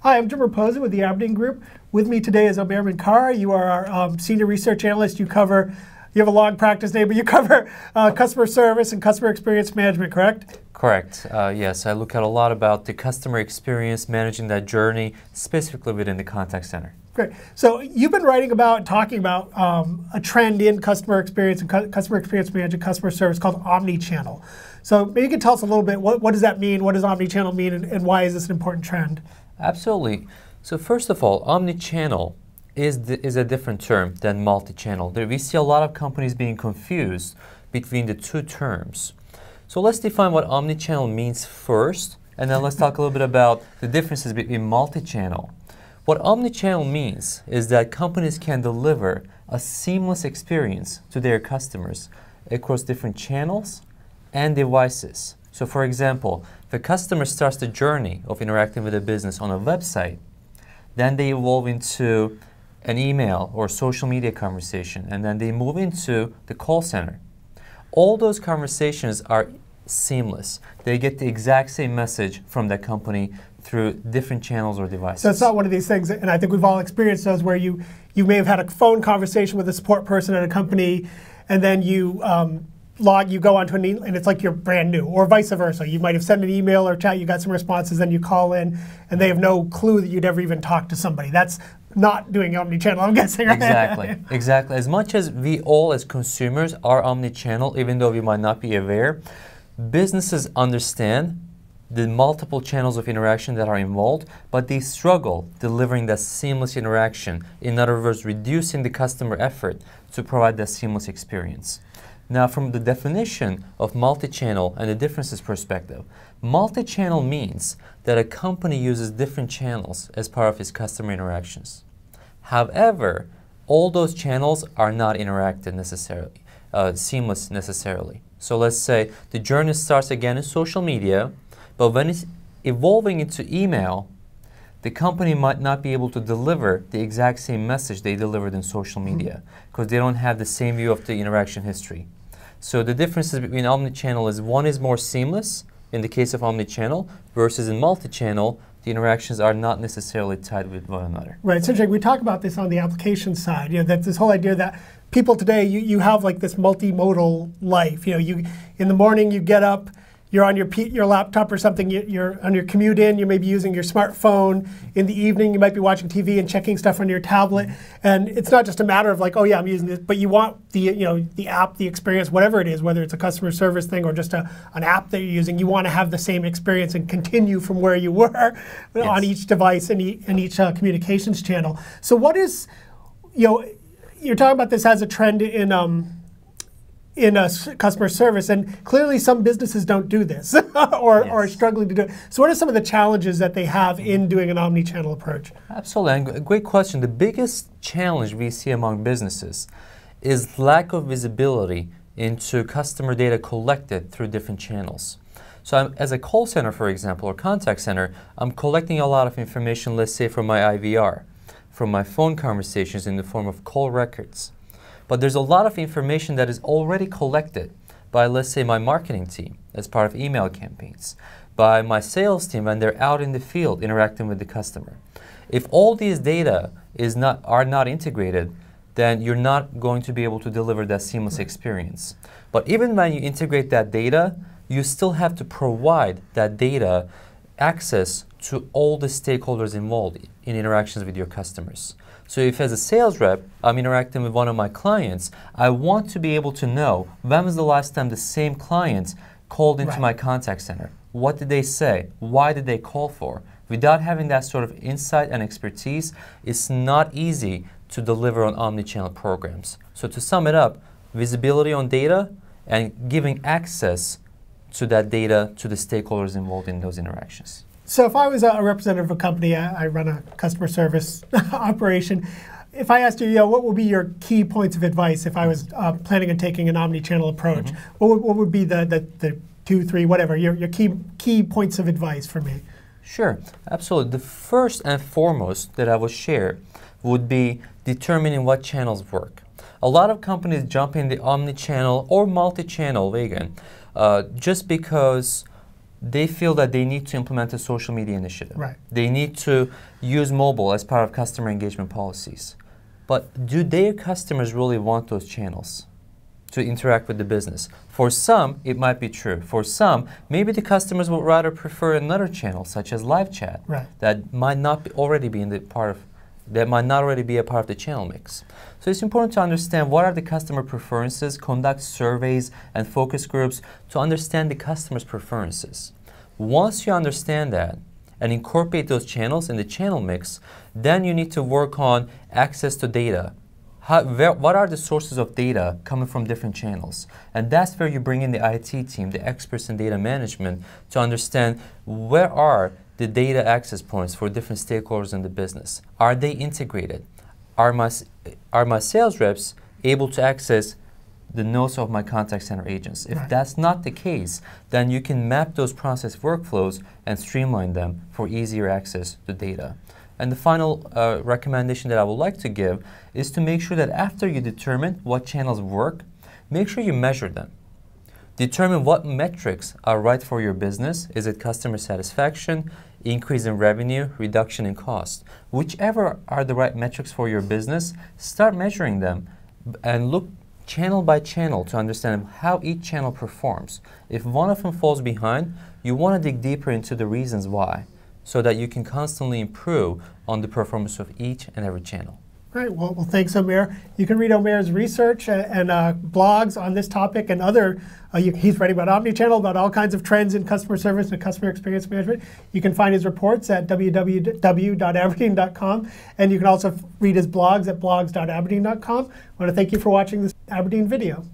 Hi, I'm Jim Raposa with the Aberdeen Group. With me today is Omer Minkara. You are our Senior Research Analyst. You have a long practice name, but you cover customer service and customer experience management, correct? Correct. Yes, I look at a lot about the customer experience, managing that journey, specifically within the contact center. Great. So you've been writing about, talking about a trend in customer experience and customer experience management, customer service called omni-channel. So maybe you can tell us a little bit, what does that mean? What does omni-channel mean, and why is this an important trend? Absolutely. So first of all, omni-channel is a different term than multi-channel. We see a lot of companies being confused between the two terms. So let's define what omni-channel means first, and then let's talk a little bit about the differences between multi-channel. What omni-channel means is that companies can deliver a seamless experience to their customers across different channels and devices. So for example, if a customer starts the journey of interacting with a business on a website, then they evolve into an email or social media conversation, and then they move into the call center. All those conversations are seamless. They get the exact same message from that company through different channels or devices. So it's not one of these things, and I think we've all experienced those, where you may have had a phone conversation with a support person at a company, and then you go onto an email, and it's like you're brand new, or vice versa. You might have sent an email or chat, you got some responses, then you call in, and they have no clue that you'd ever even talked to somebody. That's not doing omni-channel, I'm guessing, right? Exactly, exactly. As much as we all as consumers are omni-channel, even though we might not be aware, businesses understand the multiple channels of interaction that are involved, but they struggle delivering that seamless interaction. In other words, reducing the customer effort to provide that seamless experience. Now, from the definition of multi-channel and the differences perspective, multi-channel means that a company uses different channels as part of its customer interactions. However, all those channels are not interacted necessarily, seamless necessarily. So let's say the journey starts again in social media, but when it's evolving into email, the company might not be able to deliver the exact same message they delivered in social media because they don't have the same view of the interaction history. So the differences between omni-channel is one is more seamless in the case of omni-channel versus in multi-channel, the interactions are not necessarily tied with one another. Right, so we talk about this on the application side, that this whole idea that people today, you have like this multimodal life. In the morning you get up, you're on your laptop or something, you're on your commute in, you may be using your smartphone. In the evening, you might be watching TV and checking stuff on your tablet. And it's not just a matter of like, oh yeah, I'm using this, but you want the app, the experience, whatever it is, whether it's a customer service thing or just an app that you're using, you want to have the same experience and continue from where you were on each device and each communications channel. So what is, you're talking about this as a trend in customer service, and clearly some businesses don't do this or are struggling to do it. So what are some of the challenges that they have in doing an omni-channel approach? Absolutely, and a great question. The biggest challenge we see among businesses is lack of visibility into customer data collected through different channels. So as a call center, for example, or contact center, I'm collecting a lot of information, let's say from my IVR, from my phone conversations in the form of call records. But there's a lot of information that is already collected by, let's say, my marketing team as part of email campaigns, by my sales team when they're out in the field interacting with the customer. If all these data are not integrated, then you're not going to be able to deliver that seamless experience. But even when you integrate that data, you still have to provide that data access to all the stakeholders involved in interactions with your customers. So if as a sales rep, I'm interacting with one of my clients, I want to be able to know when was the last time the same client called into my contact center. What did they say? Why did they call for? Without having that sort of insight and expertise, it's not easy to deliver on omni-channel programs. So to sum it up, visibility on data and giving access to that data to the stakeholders involved in those interactions. So if I was a representative of a company, I run a customer service operation, if I asked you, what would be your key points of advice if I was planning on taking an omni-channel approach, what would be the 2, 3, whatever, your key points of advice for me? Sure, absolutely. The first and foremost that I would share would be determining what channels work. A lot of companies jump in the omni-channel or multi-channel wagon just because they feel that they need to implement a social media initiative. Right. They need to use mobile as part of customer engagement policies. But do their customers really want those channels to interact with the business? For some, it might be true. For some, maybe the customers would rather prefer another channel, such as live chat, that might not already be a part of the channel mix. So it's important to understand what are the customer preferences, conduct surveys and focus groups to understand the customer's preferences. Once you understand that and incorporate those channels in the channel mix, then you need to work on access to data. What are the sources of data coming from different channels? And that's where you bring in the IT team, the experts in data management, to understand where are the data access points for different stakeholders in the business. Are they integrated? Are my sales reps able to access the notes of my contact center agents? If that's not the case, then you can map those process workflows and streamline them for easier access to data. And the final recommendation that I would like to give is to make sure that after you determine what channels work, make sure you measure them. Determine what metrics are right for your business. Is it customer satisfaction, increase in revenue, reduction in cost? Whichever are the right metrics for your business, start measuring them and look channel by channel to understand how each channel performs. If one of them falls behind, you want to dig deeper into the reasons why, so that you can constantly improve on the performance of each and every channel. Right. Well, thanks, Omer. You can read Omer's research and blogs on this topic and other. He's writing about Omni-channel, about all kinds of trends in customer service and customer experience management. You can find his reports at www.aberdeen.com, and you can also read his blogs at blogs.aberdeen.com. I want to thank you for watching this Aberdeen video.